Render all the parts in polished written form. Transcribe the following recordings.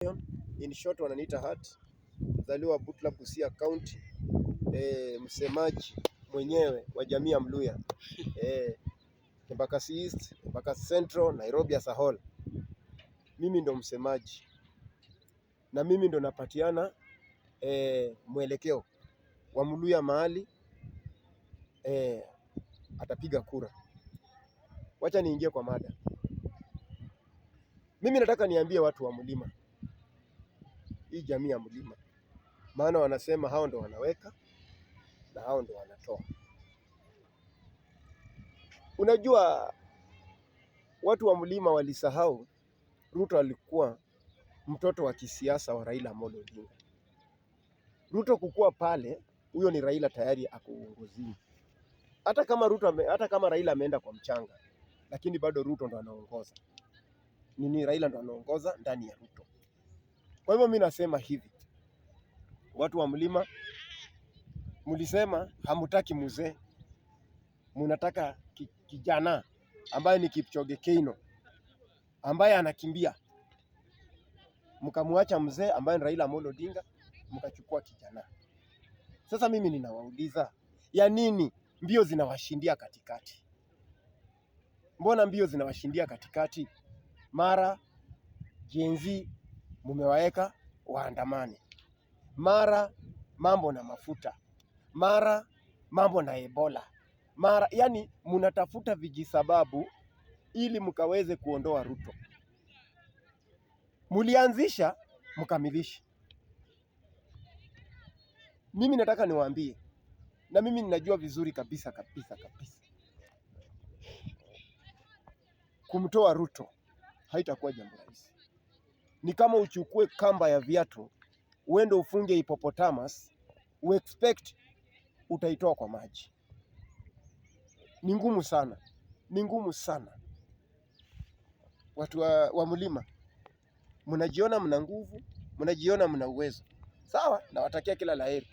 In short wananiita Hat, mzaliwa Butla, Busia County, msemaji mwenyewe wa jamii ya Mluya, Embakasi East, Embakasi Central, Nairobi as a whole. Mimi ndo msemaji na mimi ndo napatiana mwelekeo wa Mluya mahali atapiga kura. Wacha niingie kwa mada. Mimi nataka niambie watu wa Mlima, hii jamii ya Mlima, maana wanasema hao ndo wanaweka na hao ndo wanatoa. Unajua watu wa Mlima walisahau Ruto alikuwa mtoto wa kisiasa wa Raila Amolo Odinga. Ruto kukua pale, huyo ni Raila tayari ako uongozini. Hata kama Raila ameenda kwa mchanga, lakini bado Ruto ndo anaongoza. Raila ndo anaongoza ndani ya Ruto. Kwa hivyo mimi nasema hivi, watu wa Mlima, mlisema hamutaki mzee, mnataka kijana ambaye ni Kipchoge Keino, ambaye anakimbia. Mkamuacha mzee ambaye ni Raila Amolo Odinga, mkachukua kijana. Sasa mimi ninawauliza, ya nini mbio zinawashindia katikati? Mbona mbio zinawashindia katikati? Mara Gen Z mumewaeka waandamane, mara mambo na mafuta, mara mambo na Ebola, mara yani munatafuta vijisababu ili mkaweze kuondoa Ruto. Mulianzisha mkamilisha. Mimi nataka niwaambie, na mimi ninajua vizuri kabisa, kumtoa Ruto haitakuwa jambo rahisi. Ni kama uchukue kamba ya viatu uende ufunge hippopotamus, expect utaitoa kwa maji. Ni ngumu sana, ni ngumu sana. Watu wa Mlima, mnajiona mna nguvu, mnajiona mna uwezo. Sawa, nawatakia kila laheri.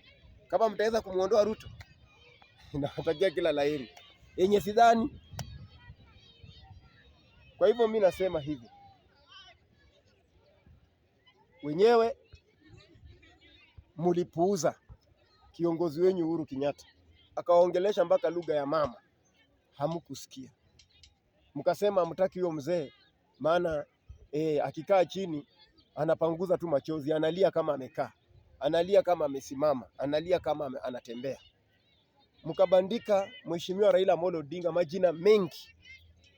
Kama mtaweza kumuondoa Ruto, nawatakia kila laheri. Yenye sidhani. Kwa hivyo mimi nasema hivi, wenyewe mulipuuza kiongozi wenyu Uhuru Kenyatta, akawaongelesha mpaka lugha ya mama, hamkusikia. Mkasema hamtaki huyo mzee, maana akikaa chini anapanguza tu machozi, analia kama amekaa, analia kama amesimama, analia kama anatembea. Mkabandika Mheshimiwa Raila Amolo Odinga majina mengi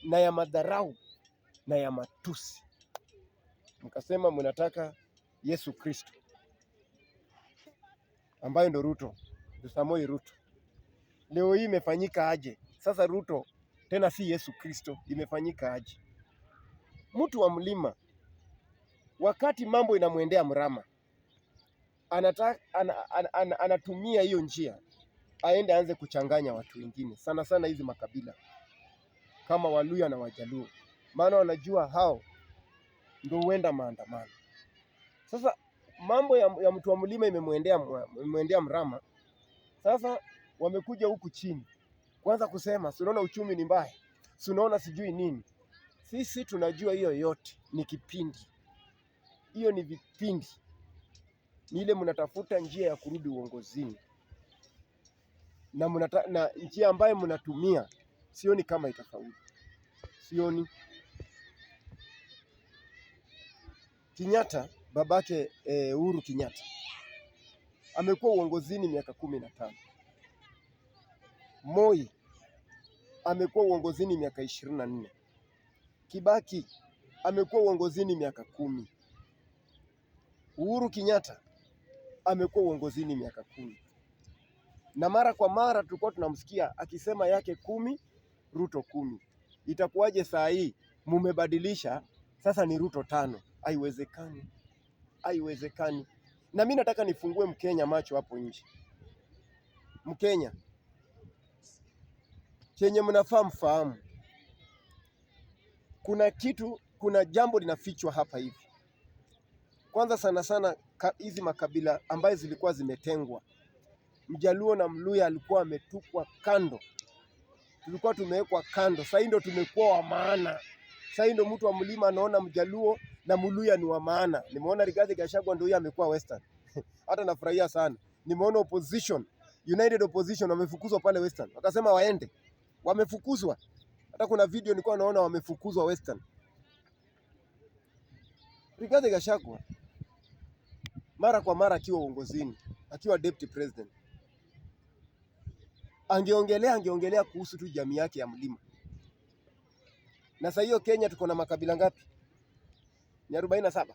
na ya madharau na ya matusi. Mkasema mnataka Yesu Kristo, ambaye ndo Ruto, Samoei Ruto. Leo hii imefanyika aje? Sasa Ruto tena si Yesu Kristo, imefanyika aje? Mtu wa Mlima, wakati mambo inamwendea mrama, anatumia hiyo njia aende aanze kuchanganya watu wengine, sana sana hizi makabila kama Waluya na Wajaluo, maana wanajua hao ndio huenda maandamano. Sasa mambo ya mtu wa Mlima imemwendea mrama. Sasa wamekuja huku chini kwanza kusema si unaona uchumi ni mbaya, si unaona sijui nini. Sisi tunajua hiyo yote ni kipindi, hiyo ni vipindi, ni ile mnatafuta njia ya kurudi uongozini, na njia ambayo mnatumia sioni kama itafaulu, sioni. Kenyatta, babake Uhuru Kenyatta, amekuwa uongozini miaka 15. Moi amekuwa uongozini miaka 24. Kibaki amekuwa uongozini miaka 10. Uhuru Kenyatta amekuwa uongozini miaka 10. Na mara kwa mara tulikuwa tunamsikia akisema yake 10, Ruto 10. Itakuwaje saa hii mumebadilisha sasa ni Ruto 5? Haiwezekani. Haiwezekani. Na mimi nataka nifungue Mkenya macho hapo nje. Mkenya, chenye mnafaa mfahamu, kuna jambo linafichwa hapa hivi. Kwanza sana sana hizi makabila ambayo zilikuwa zimetengwa, Mjaluo na Mluya alikuwa ametupwa kando, tulikuwa tumewekwa kando. Sasa ndio tumekuwa wa maana. Sasa ndio mtu wa Mlima anaona Mjaluo na Muluya ni wa maana. Nimeona Rigathi Gachagua ndio amekuwa Western. Hata nafurahia sana. Nimeona opposition, United Opposition wamefukuzwa pale Western. Wakasema waende. Wamefukuzwa. Hata kuna video nilikuwa naona wamefukuzwa Western. Rigathi Gachagua mara kwa mara akiwa uongozini, akiwa deputy president, angeongelea kuhusu tu jamii yake ya mlima. Na sasa hiyo Kenya tuko na makabila ngapi? Ni 47.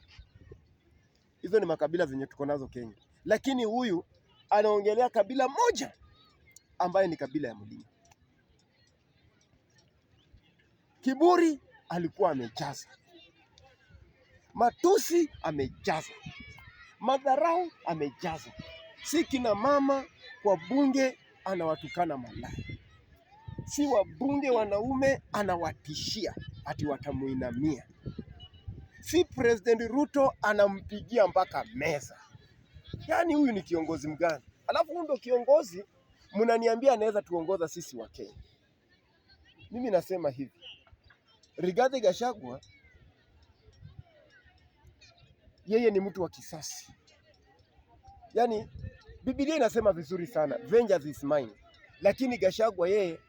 Hizo ni makabila zenye tuko nazo Kenya. Lakini huyu anaongelea kabila moja ambaye ni kabila ya mlima. Kiburi alikuwa amejaza. Matusi amejaza. Madharau amejaza. Si kina mama kwa bunge anawatukana malaya. Si wabunge wanaume anawatishia ati watamuinamia. Si President Ruto anampigia mpaka meza. Yaani huyu ni kiongozi mgani? Alafu huyu ndo kiongozi mnaniambia anaweza tuongoza sisi wa Kenya. Mimi nasema hivi. Rigathi Gachagua yeye ni mtu wa kisasi. Yaani Biblia inasema vizuri sana, vengeance is mine. Lakini Gachagua yeye